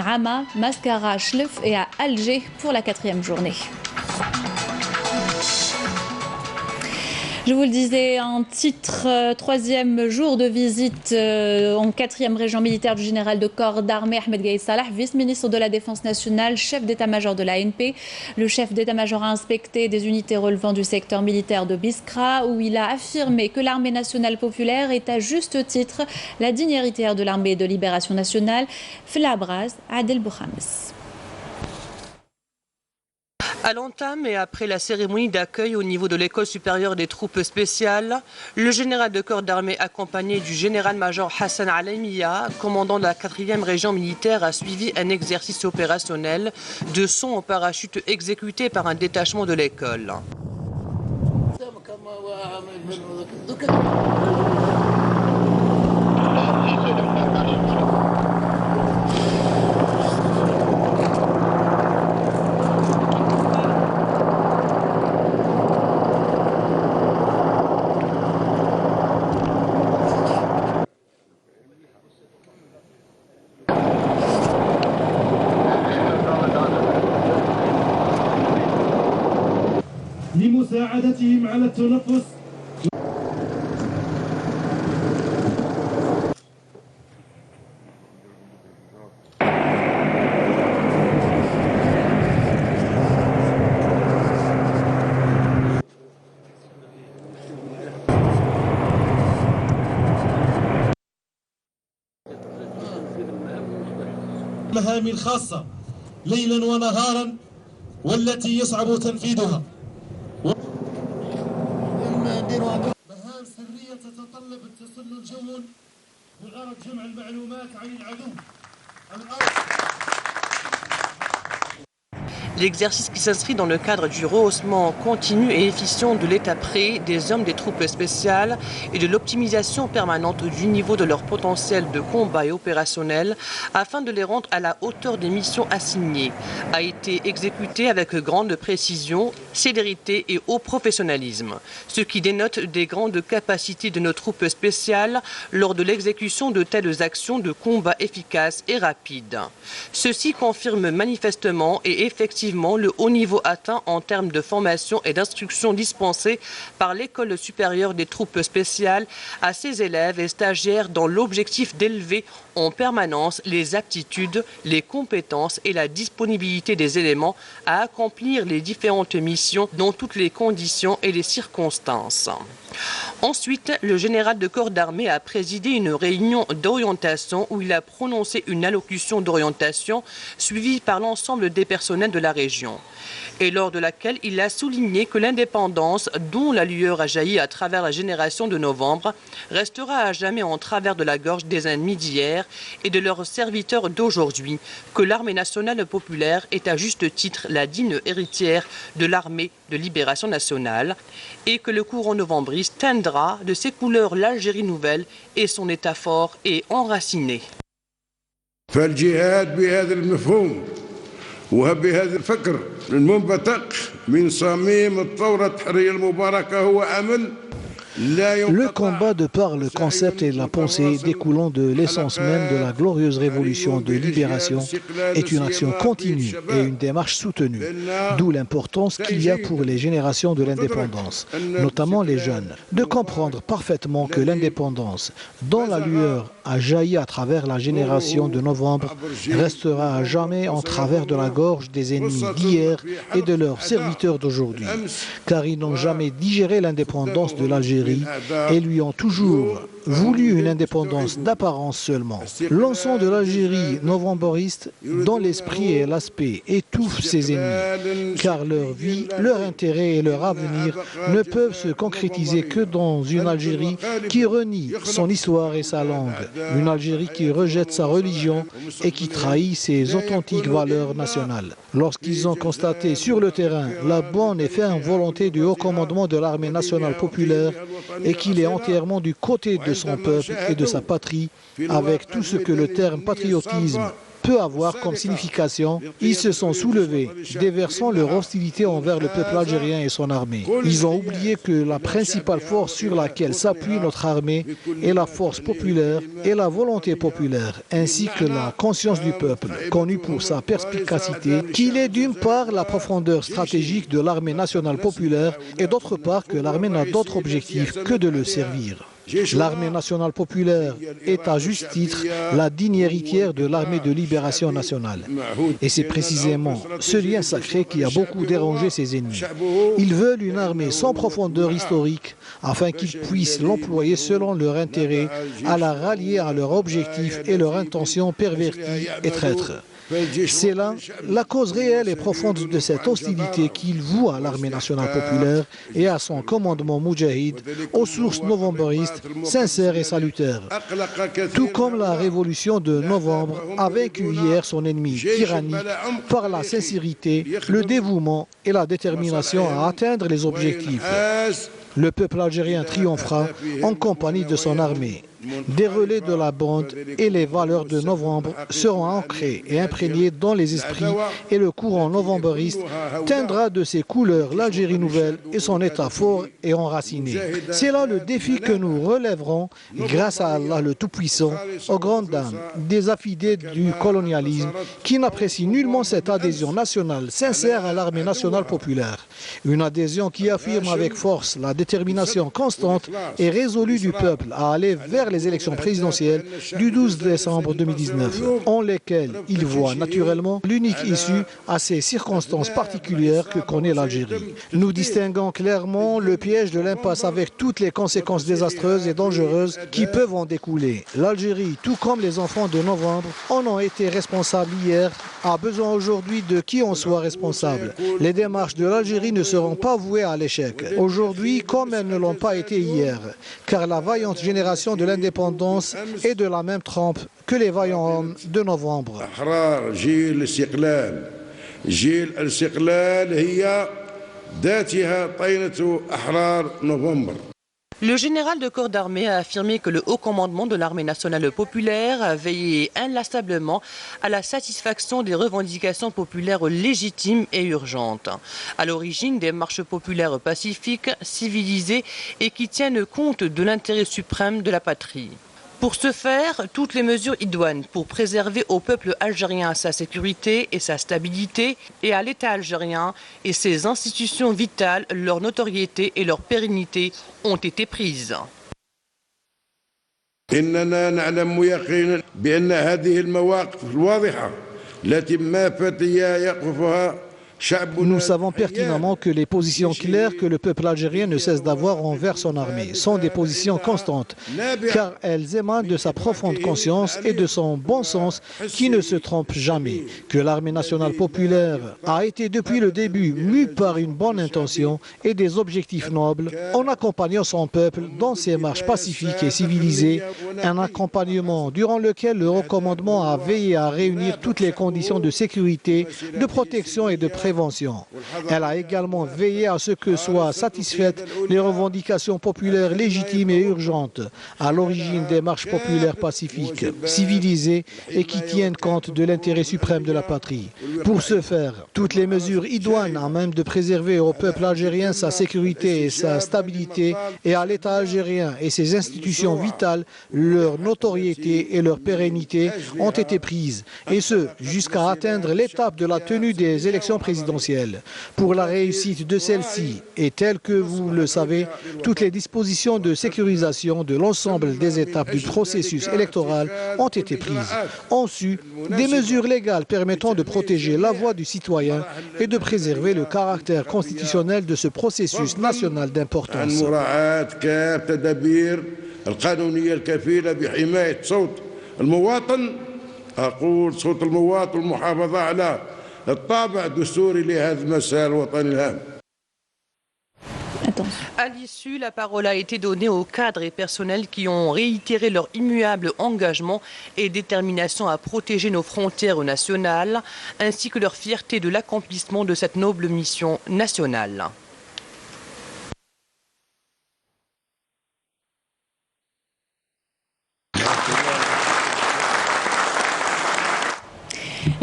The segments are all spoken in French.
Hama, Mascara, Chlef et à Alger pour la 4e journée. Je vous le disais, en titre, 3e jour de visite en 4e région militaire du général de corps d'armée Ahmed Gaïd Salah, vice-ministre de la Défense nationale, chef d'état-major de l'ANP. Le chef d'état-major a inspecté des unités relevant du secteur militaire de Biskra, où il a affirmé que l'armée nationale populaire est à juste titre la digne héritière de l'armée de libération nationale. Flabraz, Adel Bouhames. À l'entame et après la cérémonie d'accueil au niveau de l'école supérieure des troupes spéciales, le général de corps d'armée accompagné du général-major Hassan Alamiya, commandant de la 4e région militaire, a suivi un exercice opérationnel de saut en parachute exécuté par un détachement de l'école. لمساعدتهم على التنفس. المهام الخاصة ليلا ونهارا والتي يصعب تنفيذها. مهام سرية تتطلب التسلل جوا بغرض جمع المعلومات عن العدو. L'exercice qui s'inscrit dans le cadre du rehaussement continu et efficient de l'état prêt des hommes des troupes spéciales et de l'optimisation permanente du niveau de leur potentiel de combat et opérationnel afin de les rendre à la hauteur des missions assignées a été exécuté avec grande précision, célérité et haut professionnalisme, ce qui dénote des grandes capacités de nos troupes spéciales lors de l'exécution de telles actions de combat efficaces et rapides. Ceci confirme manifestement et effectivement le haut niveau atteint en termes de formation et d'instruction dispensée par l'École supérieure des troupes spéciales à ses élèves et stagiaires dans l'objectif d'élever en permanence les aptitudes, les compétences et la disponibilité des éléments à accomplir les différentes missions dans toutes les conditions et les circonstances. Ensuite, le général de corps d'armée a présidé une réunion d'orientation où il a prononcé une allocution d'orientation suivie par l'ensemble des personnels de la région et lors de laquelle il a souligné que l'indépendance dont la lueur a jailli à travers la génération de novembre restera à jamais en travers de la gorge des ennemis d'hier et de leurs serviteurs d'aujourd'hui, que l'armée nationale populaire est à juste titre la digne héritière de l'armée de libération nationale et que le courant novembriste teindra de ses couleurs l'Algérie nouvelle et son état fort et enraciné. وبهذا الفكر المنبثق من صميم الثورة التحريرية المباركة هو أمل. Le combat de par le concept et la pensée découlant de l'essence même de la glorieuse révolution de libération est une action continue et une démarche soutenue, d'où l'importance qu'il y a pour les générations de l'indépendance, notamment les jeunes, de comprendre parfaitement que l'indépendance, dont la lueur a jailli à travers la génération de novembre, restera à jamais en travers de la gorge des ennemis d'hier et de leurs serviteurs d'aujourd'hui, car ils n'ont jamais digéré l'indépendance de l'Algérie et lui ont toujours voulu une indépendance d'apparence seulement. L'encens de l'Algérie novembriste, dont l'esprit et l'aspect étouffent ses ennemis, car leur vie, leur intérêt et leur avenir ne peuvent se concrétiser que dans une Algérie qui renie son histoire et sa langue, une Algérie qui rejette sa religion et qui trahit ses authentiques valeurs nationales. Lorsqu'ils ont constaté sur le terrain la bonne et ferme volonté du haut commandement de l'armée nationale populaire et qu'il est entièrement du côté de son peuple et de sa patrie, avec tout ce que le terme patriotisme peut avoir comme signification. Ils se sont soulevés, déversant leur hostilité envers le peuple algérien et son armée. Ils ont oublié que la principale force sur laquelle s'appuie notre armée est la force populaire et la volonté populaire, ainsi que la conscience du peuple, connue pour sa perspicacité, qu'il est d'une part la profondeur stratégique de l'armée nationale populaire et d'autre part que l'armée n'a d'autre objectif que de le servir. L'armée nationale populaire est à juste titre la digne héritière de l'armée de libération nationale. Et c'est précisément ce lien sacré qui a beaucoup dérangé ses ennemis. Ils veulent une armée sans profondeur historique afin qu'ils puissent l'employer selon leur intérêt, à la rallier à leur objectif et leur intention pervertie et traître. C'est là la cause réelle et profonde de cette hostilité qu'il voue à l'armée nationale populaire et à son commandement moudjahid, aux sources novembristes, sincères et salutaires. Tout comme la révolution de novembre a vaincu hier son ennemi tyrannique par la sincérité, le dévouement et la détermination à atteindre les objectifs. Le peuple algérien triomphera en compagnie de son armée. Des relais de la bande et les valeurs de novembre seront ancrés et imprégnés dans les esprits et le courant novembriste teindra de ses couleurs l'Algérie nouvelle et son état fort et enraciné. C'est là le défi que nous relèverons grâce à Allah le Tout-Puissant, aux grandes dames des affidés du colonialisme qui n'apprécient nullement cette adhésion nationale sincère à l'armée nationale populaire. Une adhésion qui affirme avec force la détermination constante et résolue du peuple à aller vers les élections présidentielles du 12 décembre 2019, en lesquelles il voit naturellement l'unique issue à ces circonstances particulières que connaît l'Algérie. Nous distinguons clairement le piège de l'impasse avec toutes les conséquences désastreuses et dangereuses qui peuvent en découler. L'Algérie, tout comme les enfants de novembre, en ont été responsables hier, a besoin aujourd'hui de qui en soit responsable. Les démarches de l'Algérie ne seront pas vouées à l'échec. Aujourd'hui, comme elles ne l'ont pas été hier, car la vaillante génération de l'indépendance est de la même trempe que les vaillants hommes de novembre. Le général de corps d'armée a affirmé que le haut commandement de l'armée nationale populaire a veillé inlassablement à la satisfaction des revendications populaires légitimes et urgentes, à l'origine des marches populaires pacifiques, civilisées et qui tiennent compte de l'intérêt suprême de la patrie. Pour ce faire, toutes les mesures idoines pour préserver au peuple algérien sa sécurité et sa stabilité et à l'État algérien et ses institutions vitales, leur notoriété et leur pérennité ont été prises. إننا نعلم يقينا بأن هذه المواقف الواضحة التي ما فتيا يقفها. Nous savons pertinemment que les positions claires que le peuple algérien ne cesse d'avoir envers son armée sont des positions constantes, car elles émanent de sa profonde conscience et de son bon sens qui ne se trompe jamais, que l'armée nationale populaire a été depuis le début mue par une bonne intention et des objectifs nobles en accompagnant son peuple dans ses marches pacifiques et civilisées, un accompagnement durant lequel le haut commandement a veillé à réunir toutes les conditions de sécurité, de protection et de prévention. Elle a également veillé à ce que soient satisfaites les revendications populaires légitimes et urgentes à l'origine des marches populaires pacifiques, civilisées et qui tiennent compte de l'intérêt suprême de la patrie. Pour ce faire, toutes les mesures idoines à même de préserver au peuple algérien sa sécurité et sa stabilité et à l'État algérien et ses institutions vitales, leur notoriété et leur pérennité ont été prises, et ce, jusqu'à atteindre l'étape de la tenue des élections présidentielles. Pour la réussite de celle-ci, et telle que vous le savez, toutes les dispositions de sécurisation de l'ensemble des étapes du processus électoral ont été prises. Ensuite, des mesures légales permettant de protéger la voix du citoyen et de préserver le caractère constitutionnel de ce processus national d'importance. À l'issue, la parole a été donnée aux cadres et personnels qui ont réitéré leur immuable engagement et détermination à protéger nos frontières nationales, ainsi que leur fierté de l'accomplissement de cette noble mission nationale.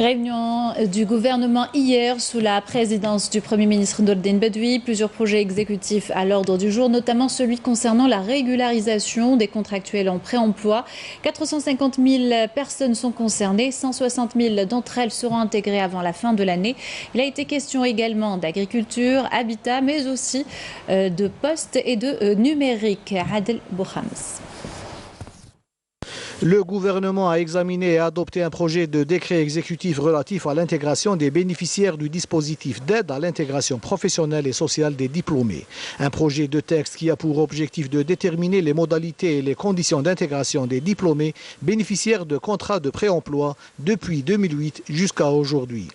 Réunion du gouvernement hier sous la présidence du Premier ministre Nourdine Bedoui. Plusieurs projets exécutifs à l'ordre du jour, notamment celui concernant la régularisation des contractuels en pré-emploi. 450 000 personnes sont concernées, 160 000 d'entre elles seront intégrées avant la fin de l'année. Il a été question également d'agriculture, habitat, mais aussi de postes et de numérique. Adel Boukhams. Le gouvernement a examiné et adopté un projet de décret exécutif relatif à l'intégration des bénéficiaires du dispositif d'aide à l'intégration professionnelle et sociale des diplômés. Un projet de texte qui a pour objectif de déterminer les modalités et les conditions d'intégration des diplômés bénéficiaires de contrats de pré-emploi depuis 2008 jusqu'à aujourd'hui.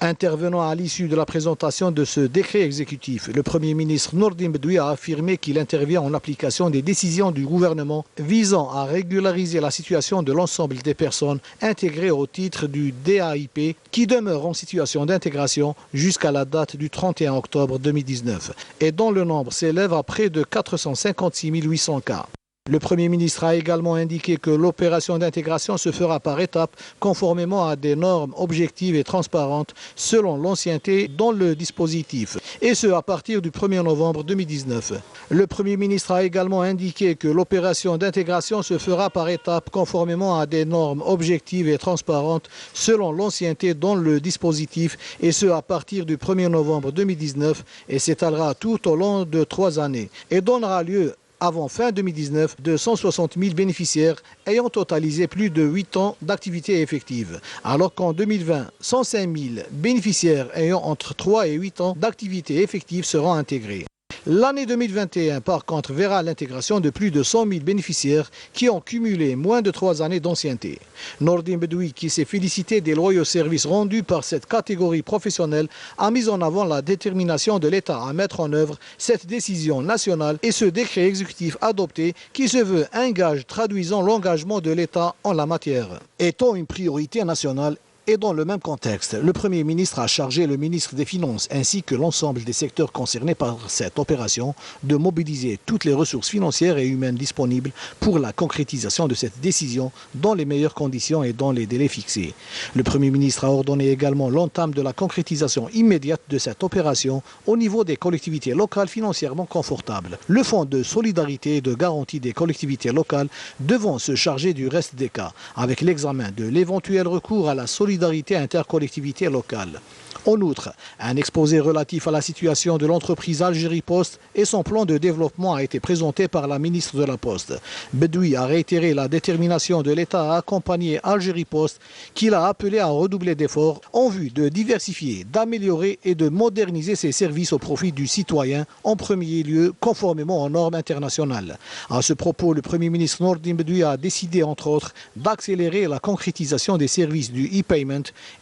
Intervenant à l'issue de la présentation de ce décret exécutif, le Premier ministre Nourdine Bedoui a affirmé qu'il intervient en application des décisions du gouvernement visant à régulariser la situation de l'ensemble des personnes intégrées au titre du DAIP qui demeurent en situation d'intégration jusqu'à la date du 31 octobre 2019 et dont le nombre s'élève à près de 456 800 cas. Le Premier ministre a également indiqué que l'opération d'intégration se fera par étapes conformément à des normes objectives et transparentes selon l'ancienneté dans le dispositif, et ce à partir du 1er novembre 2019. Le Premier ministre a également indiqué que l'opération d'intégration se fera par étapes conformément à des normes objectives et transparentes selon l'ancienneté dans le dispositif, et ce à partir du 1er novembre 2019 et s'étalera tout au long de 3 années et donnera lieu avant fin 2019, de 160 000 bénéficiaires ayant totalisé plus de 8 ans d'activité effective, alors qu'en 2020, 105 000 bénéficiaires ayant entre 3 et 8 ans d'activité effective seront intégrés. L'année 2021, par contre, verra l'intégration de plus de 100 000 bénéficiaires qui ont cumulé moins de 3 années d'ancienneté. Nourdine Bedoui, qui s'est félicité des loyaux services rendus par cette catégorie professionnelle, a mis en avant la détermination de l'État à mettre en œuvre cette décision nationale et ce décret exécutif adopté qui se veut un gage traduisant l'engagement de l'État en la matière. Étant une priorité nationale, et dans le même contexte, le Premier ministre a chargé le ministre des Finances ainsi que l'ensemble des secteurs concernés par cette opération de mobiliser toutes les ressources financières et humaines disponibles pour la concrétisation de cette décision dans les meilleures conditions et dans les délais fixés. Le Premier ministre a ordonné également l'entame de la concrétisation immédiate de cette opération au niveau des collectivités locales financièrement confortables. Le Fonds de solidarité et de garantie des collectivités locales devant se charger du reste des cas, avec l'examen de l'éventuel recours à la solidarité intercollectivité locale. En outre, un exposé relatif à la situation de l'entreprise Algérie Post et son plan de développement a été présenté par la ministre de la Poste. Bedoui a réitéré la détermination de l'État à accompagner Algérie Post, qu'il a appelé à redoubler d'efforts en vue de diversifier, d'améliorer et de moderniser ses services au profit du citoyen, en premier lieu conformément aux normes internationales. À ce propos, le Premier ministre Nourdine Bedoui a décidé, entre autres, d'accélérer la concrétisation des services du e-payment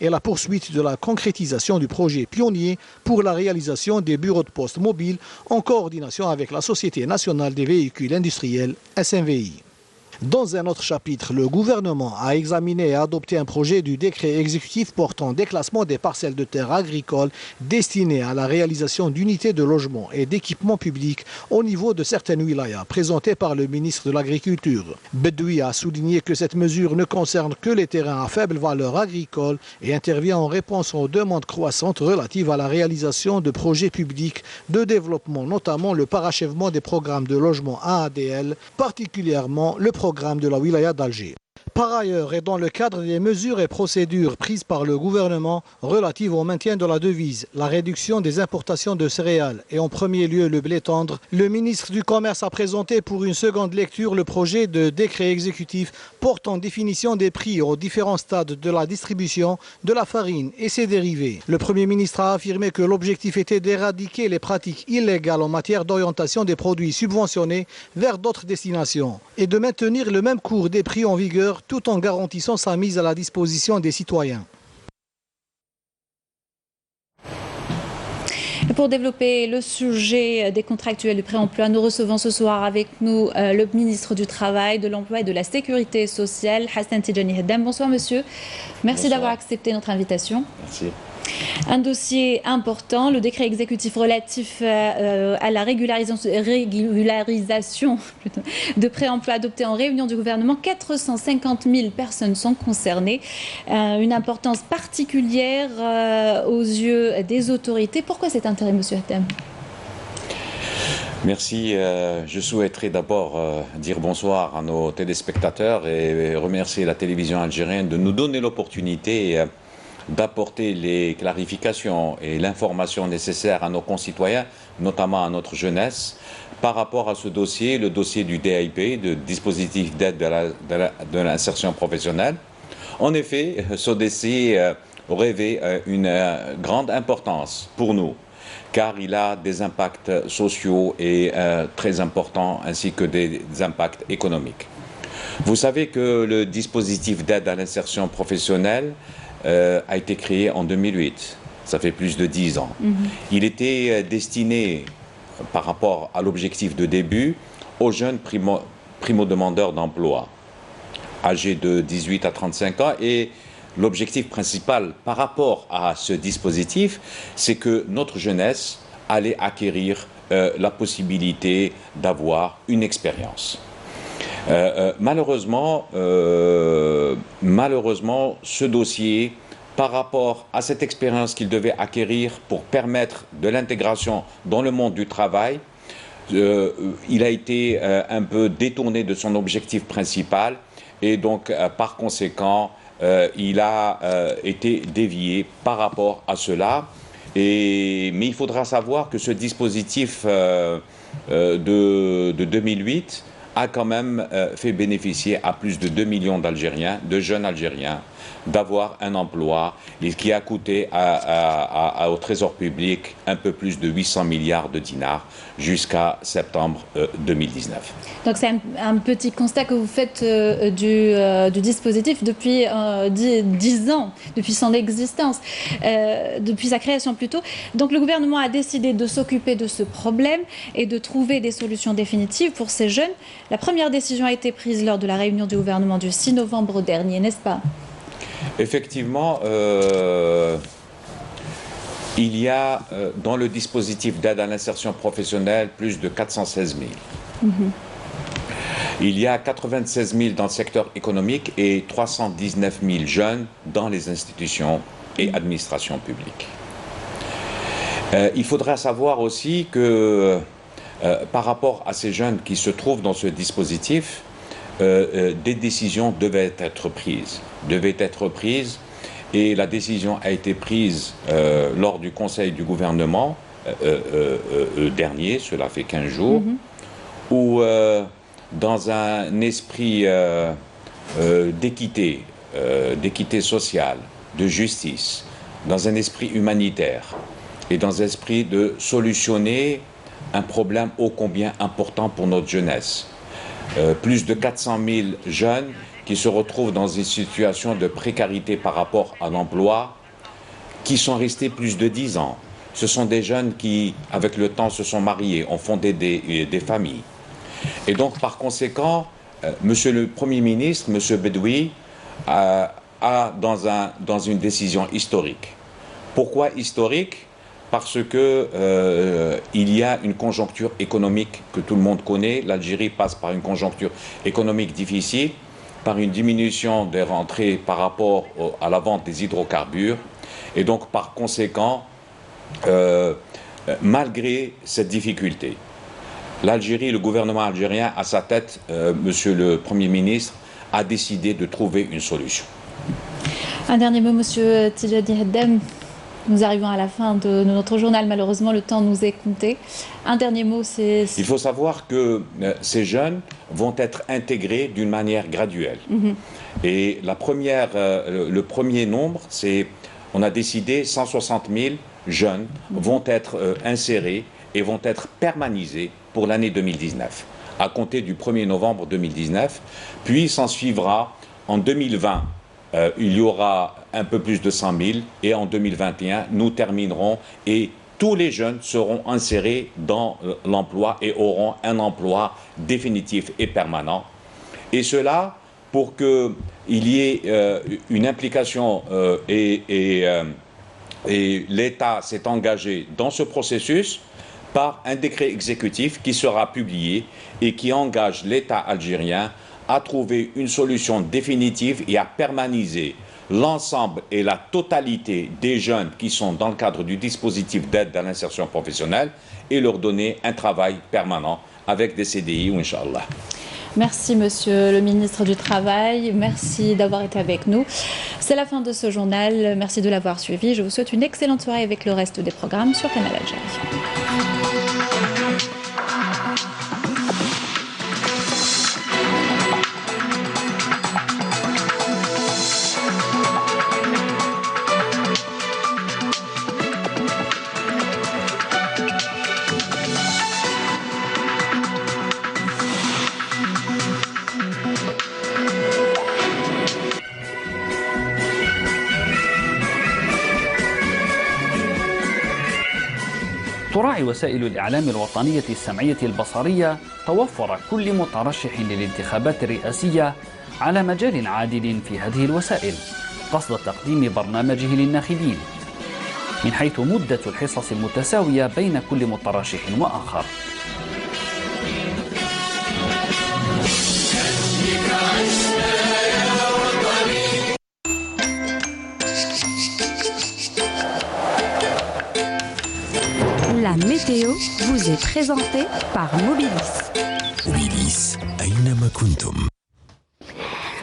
et la poursuite de la concrétisation du projet pionnier pour la réalisation des bureaux de poste mobiles en coordination avec la Société nationale des véhicules industriels SNVI. Dans un autre chapitre, le gouvernement a examiné et adopté un projet du décret exécutif portant déclassement des parcelles de terres agricoles destinées à la réalisation d'unités de logement et d'équipements publics au niveau de certaines wilayas, présenté par le ministre de l'Agriculture. Bedoui a souligné que cette mesure ne concerne que les terrains à faible valeur agricole et intervient en réponse aux demandes croissantes relatives à la réalisation de projets publics de développement, notamment le parachèvement des programmes de logement AADL, particulièrement le programme de la wilaya d'Alger. Par ailleurs, et dans le cadre des mesures et procédures prises par le gouvernement relatives au maintien de la devise, la réduction des importations de céréales et en premier lieu le blé tendre, le ministre du Commerce a présenté pour une seconde lecture le projet de décret exécutif portant définition des prix aux différents stades de la distribution de la farine et ses dérivés. Le Premier ministre a affirmé que l'objectif était d'éradiquer les pratiques illégales en matière d'orientation des produits subventionnés vers d'autres destinations et de maintenir le même cours des prix en vigueur tout en garantissant sa mise à la disposition des citoyens. Et pour développer le sujet des contractuels du pré-emploi, nous recevons ce soir avec nous le ministre du Travail, de l'Emploi et de la Sécurité sociale, Hassan Tidjani Heddam. Bonsoir monsieur, merci d'avoir accepté notre invitation. Merci. Un dossier important, le décret exécutif relatif à la régularisation de pré-emploi adopté en réunion du gouvernement. 450 000 personnes sont concernées. Une importance particulière aux yeux des autorités. Pourquoi cet intérêt, M. Hatem? Merci. Je souhaiterais d'abord dire bonsoir à nos téléspectateurs et remercier la télévision algérienne de nous donner l'opportunité d'apporter les clarifications et l'information nécessaire à nos concitoyens, notamment à notre jeunesse, par rapport à ce dossier, le dossier du DIP, de dispositif d'aide de l'insertion professionnelle. En effet, ce dossier revêt une grande importance pour nous, car il a des impacts sociaux et très importants, ainsi que des impacts économiques. Vous savez que le dispositif d'aide à l'insertion professionnelle a été créé en 2008. Ça fait plus de 10 ans. Il était destiné, par rapport à l'objectif de début, aux jeunes primo-demandeurs d'emploi, âgés de 18 à 35 ans. Et l'objectif principal par rapport à ce dispositif, c'est que notre jeunesse allait acquérir la possibilité d'avoir une expérience. Malheureusement, ce dossier, par rapport à cette expérience qu'il devait acquérir pour permettre de l'intégration dans le monde du travail, il a été un peu détourné de son objectif principal et donc, par conséquent, il a été dévié par rapport à cela. Mais il faudra savoir que ce dispositif de 2008 a quand même fait bénéficier à plus de 2 millions d'Algériens, de jeunes Algériens, d'avoir un emploi et qui a coûté au Trésor public un peu plus de 800 milliards de dinars jusqu'à septembre 2019. Donc c'est un petit constat que vous faites du dispositif depuis 10 ans, depuis son existence, depuis sa création plutôt. Donc le gouvernement a décidé de s'occuper de ce problème et de trouver des solutions définitives pour ces jeunes. La première décision a été prise lors de la réunion du gouvernement du 6 novembre dernier, n'est-ce pas? Effectivement, il y a dans le dispositif d'aide à l'insertion professionnelle plus de 416 000. Il y a 96 000 dans le secteur économique et 319 000 jeunes dans les institutions et administrations publiques. Il faudra savoir aussi que par rapport à ces jeunes qui se trouvent dans ce dispositif, des décisions devaient être prises. Et la décision a été prise lors du Conseil du gouvernement dernier, cela fait 15 jours, où dans un esprit d'équité sociale, de justice, dans un esprit humanitaire et dans un esprit de solutionner un problème ô combien important pour notre jeunesse. Plus de 400 000 jeunes qui se retrouvent dans une situation de précarité par rapport à l'emploi, qui sont restés plus de 10 ans. Ce sont des jeunes qui, avec le temps, se sont mariés, ont fondé des familles. Et donc, par conséquent, Monsieur le Premier ministre, Monsieur Bedoui, dans une décision historique. Pourquoi historique? Parce que il y a une conjoncture économique que tout le monde connaît. L'Algérie passe par une conjoncture économique difficile, par une diminution des rentrées par rapport à la vente des hydrocarbures. Et donc, par conséquent, malgré cette difficulté, l'Algérie, le gouvernement algérien, à sa tête, Monsieur le Premier ministre, a décidé de trouver une solution. Un dernier mot, Monsieur Tidjadi Hatem. Nous arrivons à la fin de notre journal. Malheureusement, le temps nous est compté. Un dernier mot, c'est... Il faut savoir que ces jeunes vont être intégrés d'une manière graduelle. Et le premier nombre, c'est... On a décidé 160 000 jeunes vont être insérés et vont être permanisés pour l'année 2019, à compter du 1er novembre 2019. Puis s'en suivra en 2020. Il y aura un peu plus de 100 000 et en 2021, nous terminerons et tous les jeunes seront insérés dans l'emploi et auront un emploi définitif et permanent. Et cela pour qu'il y ait une implication et Et l'État s'est engagé dans ce processus par un décret exécutif qui sera publié et qui engage l'État algérien à trouver une solution définitive et à permaniser l'ensemble et la totalité des jeunes qui sont dans le cadre du dispositif d'aide à l'insertion professionnelle et leur donner un travail permanent avec des CDI ou Inch'Allah. Merci Monsieur le ministre du Travail, merci d'avoir été avec nous. C'est la fin de ce journal, merci de l'avoir suivi. Je vous souhaite une excellente soirée avec le reste des programmes sur Canal Algérie. تراعي وسائل الإعلام الوطنية السمعية البصرية توفر كل مترشح للانتخابات الرئاسية على مجال عادل في هذه الوسائل قصد تقديم برنامجه للناخبين من حيث مدة الحصص المتساوية بين كل مترشح وآخر. La météo vous est présentée par Mobilis. Mobilis, أينما كنتم.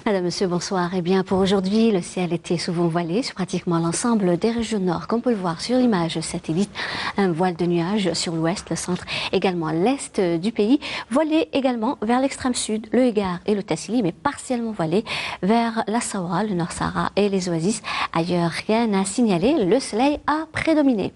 Madame, Monsieur, bonsoir. Eh bien, pour aujourd'hui, le ciel était souvent voilé sur pratiquement l'ensemble des régions nord. Comme on peut le voir sur l'image satellite, un voile de nuages sur l'ouest, le centre, également l'est du pays, voilé également vers l'extrême sud, le Égard et le Tassili, mais partiellement voilé vers la Saoura, le Nord Sahara et les oasis. Ailleurs, rien à signaler, le soleil a prédominé.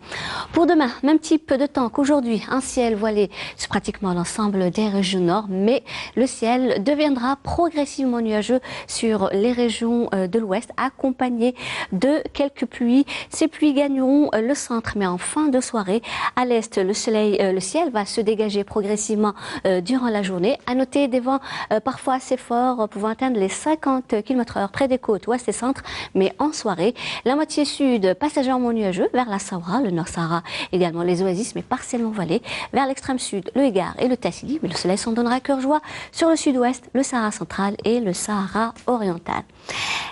Pour demain, même type de temps qu'aujourd'hui, un ciel voilé sur pratiquement l'ensemble des régions nord, mais le ciel deviendra progressivement nuageux sur les régions de l'ouest, accompagnées de quelques pluies. Ces pluies gagneront le centre, mais en fin de soirée, à l'est, le ciel va se dégager progressivement durant la journée. À noter des vents parfois assez forts, pouvant atteindre les 50 km/h près des côtes ouest et centre, mais en soirée, la moitié sud passagèrement nuageux vers la Saoura, le Nord Sahara, également les oasis, mais partiellement voilés vers l'extrême sud, le Égard et le Tassili, mais le soleil s'en donnera à cœur joie sur le sud-ouest, le Sahara central et le Sahara orientale.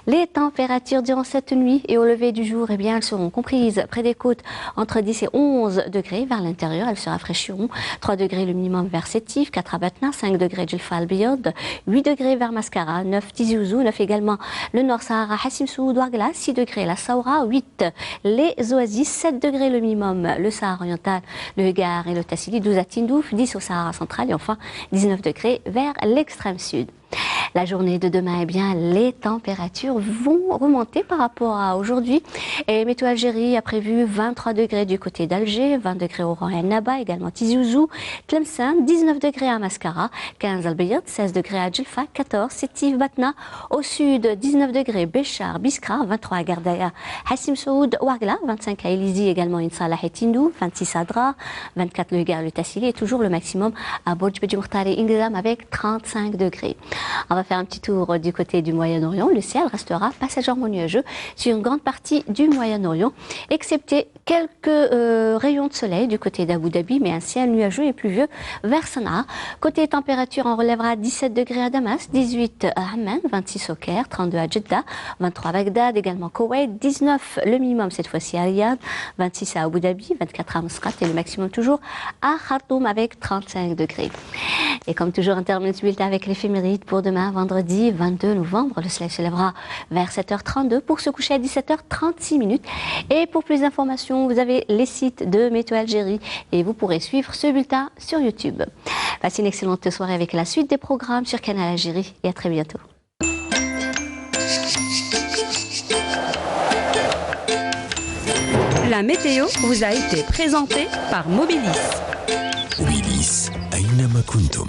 Les températures durant cette nuit et au lever du jour, eh bien, elles seront comprises près des côtes entre 10 et 11 degrés. Vers l'intérieur, elles se rafraîchiront. 3 degrés le minimum vers Sétif, 4 à Batna, 5 degrés Djelfa Al-Biyad, 8 degrés vers Mascara, 9 Tizi Ouzou, 9 également le Nord Sahara, Hassim Soud, Ouargla, 6 degrés la Saoura, 8 les Oasis, 7 degrés le minimum le Sahara oriental, le Égard et le Tassili, 12 à Tindouf, 10 au Sahara central et enfin 19 degrés vers l'extrême sud. La journée de demain, eh bien, les températures vont remonter par rapport à aujourd'hui. Et Météo Algérie a prévu 23 degrés du côté d'Alger, 20 degrés au Oran et Naba, également Tizi Ouzou, Tlemcen, 19 degrés à Mascara, 15 Al Bayad, 16 degrés à Djelfa, 14 Sétif, Batna, au sud 19 degrés Béchar, Biskra, 23 à Gardaya, Hassim Soud, Ouargla, 25 à Elizi, également Insalah et Tindou, 26 à Dra, 24 le Égard, le Tassili et toujours le maximum à Bodj Bedji Mokhtar et Ingzam avec 35 degrés. On va faire un petit tour du côté du Moyen-Orient. Le ciel restera passagèrement nuageux sur une grande partie du Moyen-Orient, excepté quelques rayons de soleil du côté d'Abu Dhabi, mais un ciel nuageux et pluvieux vers Sanaa. Côté température, on relèvera 17 degrés à Damas, 18 à Amman, 26 au Caire, 32 à Jeddah, 23 à Bagdad, également Koweït, 19 le minimum cette fois-ci à Riyad, 26 à Abu Dhabi, 24 à Muscat et le maximum toujours à Khartoum avec 35 degrés. Et comme toujours, on termine ce bulletin avec l'éphéméride pour demain, vendredi 22 novembre. Le soleil se lèvera vers 7h32 pour se coucher à 17h36. Et pour plus d'informations, vous avez les sites de Météo Algérie et vous pourrez suivre ce bulletin sur YouTube. Passez une excellente soirée avec la suite des programmes sur Canal Algérie et à très bientôt. La météo vous a été présentée par Mobilis. Mobilis, أينما كنتم.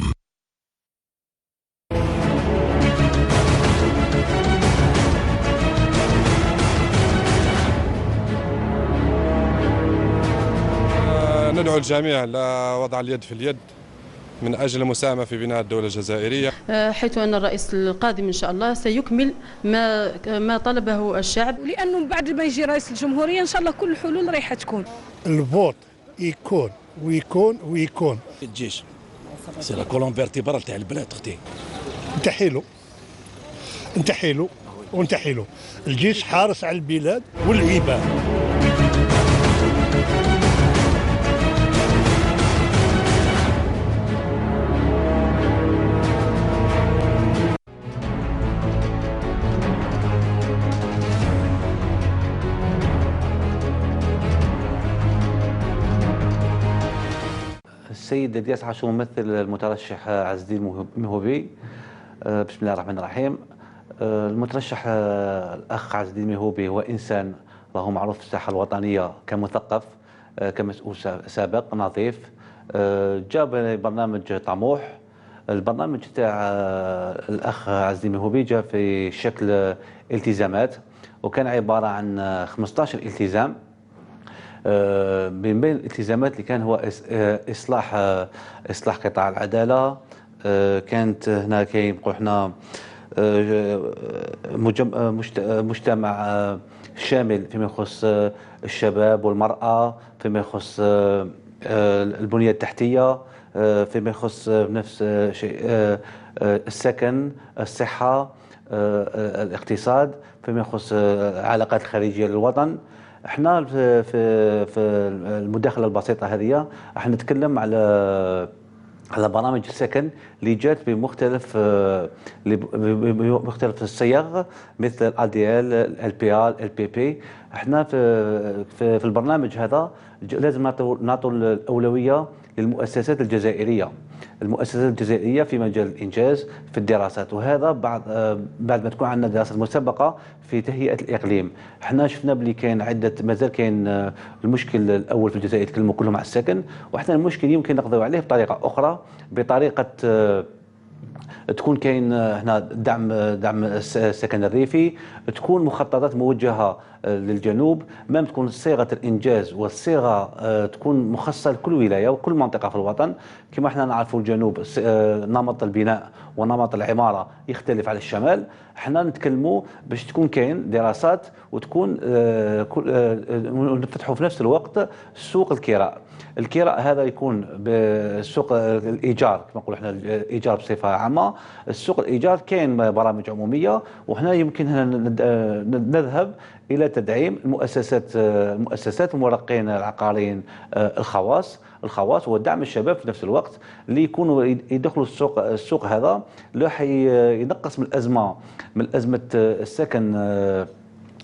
ندعو الجميع لوضع اليد في اليد من أجل المساهمة في بناء الدولة الجزائرية، حيث أن الرئيس القادم إن شاء الله سيكمل ما طلبه الشعب، لأنه بعد ما يجي رئيس الجمهورية إن شاء الله كل الحلول رايحة تكون. الفوت يكون ويكون ويكون. الجيش سي لا كولون فيرتيبرال تاع البلاد اختي. نتحيلو ونتحيلو. الجيش حارس على البلاد والعباد. السيد الياس عاشور ممثل المترشح عز الدين مهوبي. بسم الله الرحمن الرحيم. المترشح الأخ عز الدين مهوبي هو إنسان له معروف في الساحة الوطنية كمثقف، كمسؤول سابق نظيف. جاب برنامج طموح. البرنامج تاع الأخ عز الدين مهوبي جاء في شكل التزامات، وكان عبارة عن 15 التزام. من بين الالتزامات اللي كان هو إصلاح قطاع العدالة. كانت هنا كيبقوا حنا مجتمع شامل فيما يخص الشباب والمرأة، فيما يخص البنية التحتية، فيما يخص نفس الشيء السكن، الصحة، الاقتصاد، فيما يخص العلاقات الخارجية للوطن. احنا في المداخلة البسيطة هذه راح نتكلم على برامج السكن اللي جات بمختلف الصيغ، مثل ADL، LPR، LPP. احنا في البرنامج هذا لازم نعطوا الأولوية للمؤسسات الجزائرية، المؤسسات الجزائرية في مجال الإنجاز في الدراسات، وهذا بعد ما تكون عندنا دراسات مسبقة في تهيئة الإقليم. احنا شفنا بلي كاين مازال كاين المشكل الأول في الجزائر يتكلموا كلهم على السكن، وحنا المشكل يمكن نقضيو عليه بطريقة أخرى، بطريقة تكون كاين هنا دعم السكن الريفي، تكون مخططات موجهه للجنوب، ما تكون صيغه الانجاز والصيغه تكون مخصصه لكل ولايه وكل منطقه في الوطن. كما احنا نعرفوا الجنوب نمط البناء ونمط العماره يختلف على الشمال. احنا نتكلموا باش تكون كاين دراسات وتكون نفتحوا في نفس الوقت سوق الكراء. الكراء هذا يكون بسوق الايجار، كما نقولوا احنا الايجار بصفه عامه. السوق الايجار كاين برامج عموميه، وهنا يمكن نذهب الى تدعيم المؤسسات المرقين العقاريين الخواص ودعم الشباب في نفس الوقت اللي يكونوا يدخلوا السوق هذا اللي راح ينقص من ازمه السكن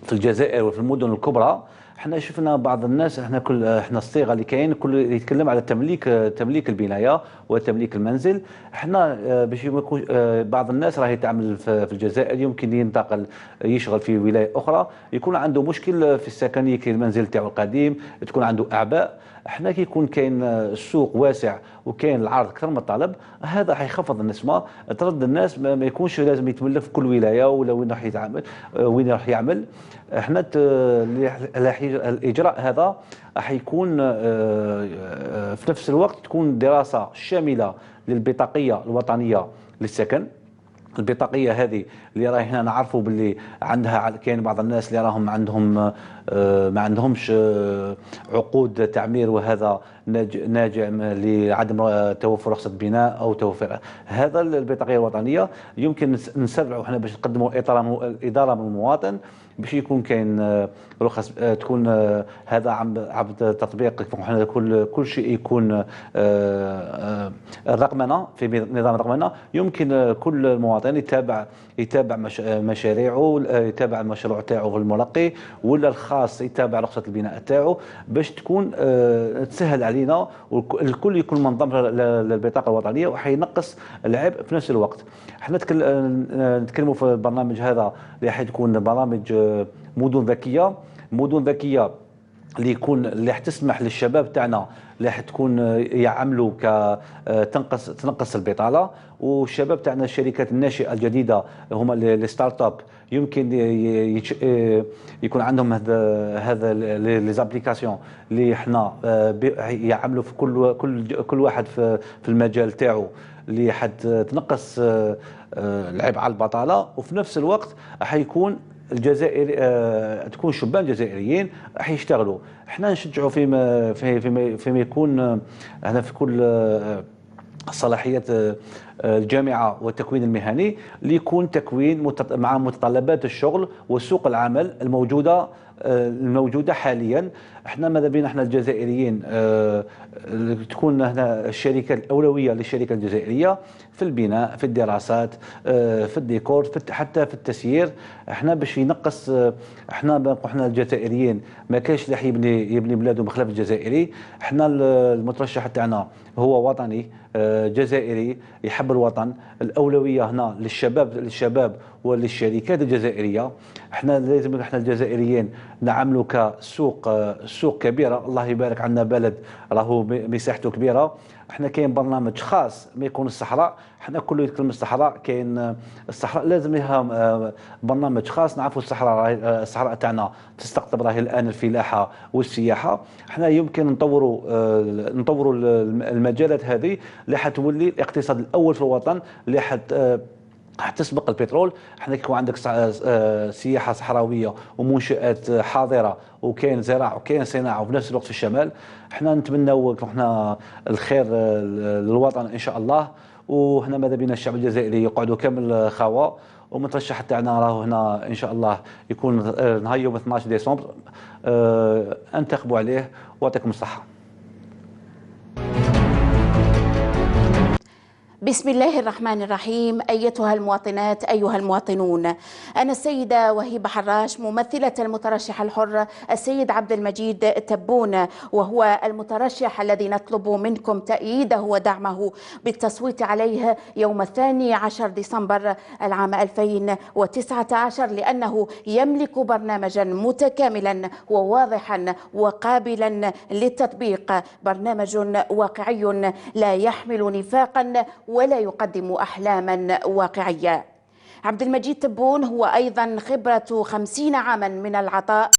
في الجزائر وفي المدن الكبرى. احنا شفنا بعض الناس، احنا الصيغه اللي كاين كل يتكلم على تمليك البنايه وتمليك المنزل. احنا باش يكون بعض الناس راهي تعمل في الجزائر، يمكن ينتقل يشغل في ولايه اخرى، يكون عنده مشكل في السكن، يكون المنزل تاعو القديم، تكون عنده اعباء. احنا كي يكون كاين السوق واسع وكاين العرض اكثر من الطلب، هذا حيخفض النسبه، ترد الناس ما يكونش لازم يتملك في كل ولايه ولا وين راح يتعامل وين راح يعمل. احنا الاجراء هذا راح يكون في نفس الوقت تكون دراسه شامله للبطاقيه الوطنيه للسكن. البطاقيه هذه اللي راهي هنا نعرفوا باللي عندها كاين بعض الناس اللي راهم عندهم ما عندهمش عقود تعمير، وهذا ناجع لعدم توفر رخصه بناء او توفير هذا. البطاقيه الوطنيه يمكن نسرعوا احنا باش نقدموا اداره من المواطن باش يكون كاين رخص، تكون هذا عبر تطبيق كل شيء يكون الرقمنه في نظام الرقمنه. يمكن كل المواطن يتابع مشاريعه، يتابع المشروع تاعو في المرقي، ولا الخاص يتابع رخصه البناء تاعو باش تكون تسهل علينا والكل يكون منضم للبطاقه الوطنيه، وحينقص العبء في نفس الوقت. احنا نتكلموا في البرنامج هذا اللي حتكون برامج مدن ذكيه اللي حتسمح للشباب تاعنا اللي حتكون يعملوا تنقص البطاله، والشباب تاعنا الشركات الناشئه الجديده هما الستارت اب يمكن يكون عندهم هذا لي زابليكاسيون اللي احنا يعملوا في كل واحد في المجال تاعو اللي حد تنقص العبء على البطاله، وفي نفس الوقت حيكون الجزائر تكون شبان جزائريين راح يشتغلوا. احنا نشجعوا فيما يكون هنا في كل صلاحيات الجامعة والتكوين المهني اللي يكون تكوين مع متطلبات الشغل وسوق العمل الموجودة حاليا. احنا ماذا بينا احنا الجزائريين تكون هنا الشركة الأولوية للشركة الجزائرية في البناء، في الدراسات، في الديكور، حتى في التسيير. احنا باش ينقص احنا الجزائريين ما كاينش اللي يبني بلاده بخلاف الجزائري. احنا المترشح تاعنا هو وطني جزائري يحب الوطن. الأولوية هنا للشباب وللشركات الجزائرية. احنا لازم احنا الجزائريين نعملوا سوق كبيرة. الله يبارك عندنا بلد راهو مساحته كبيرة. احنا كاين برنامج خاص ما يكون الصحراء. احنا كله يتكلم الصحراء، كاين الصحراء لازم لها برنامج خاص. نعرفوا الصحراء تاعنا تستقطب راهي الان الفلاحه والسياحه. احنا يمكن نطوروا المجالات هذه اللي حتولي الاقتصاد الاول في الوطن، اللي حتسبق البترول. احنا كيكون عندك سياحه صحراويه ومنشات حاضره وكاين زراعه وكاين صناعه وفي نفس الوقت في الشمال. احنا نتمنوا احنا الخير للوطن ان شاء الله. وهنا ماذا بينا الشعب الجزائري يقعدوا كامل خوا. ومترشح تاعنا راهو هنا ان شاء الله يكون نهار يوم 12 ديسمبر. انتخبوا عليه ويعطيكم الصحه. بسم الله الرحمن الرحيم. أيتها المواطنات، أيها المواطنون، أنا السيدة وهيبة حراش ممثلة المترشح الحر السيد عبد المجيد تبون، وهو المترشح الذي نطلب منكم تأييده ودعمه بالتصويت عليه يوم 12 ديسمبر العام 2019، لأنه يملك برنامجا متكاملا وواضحا وقابلا للتطبيق، برنامج واقعي لا يحمل نفاقا ولا يقدم أحلاما واقعية. عبد المجيد تبون هو أيضا خبرة 50 عاما من العطاء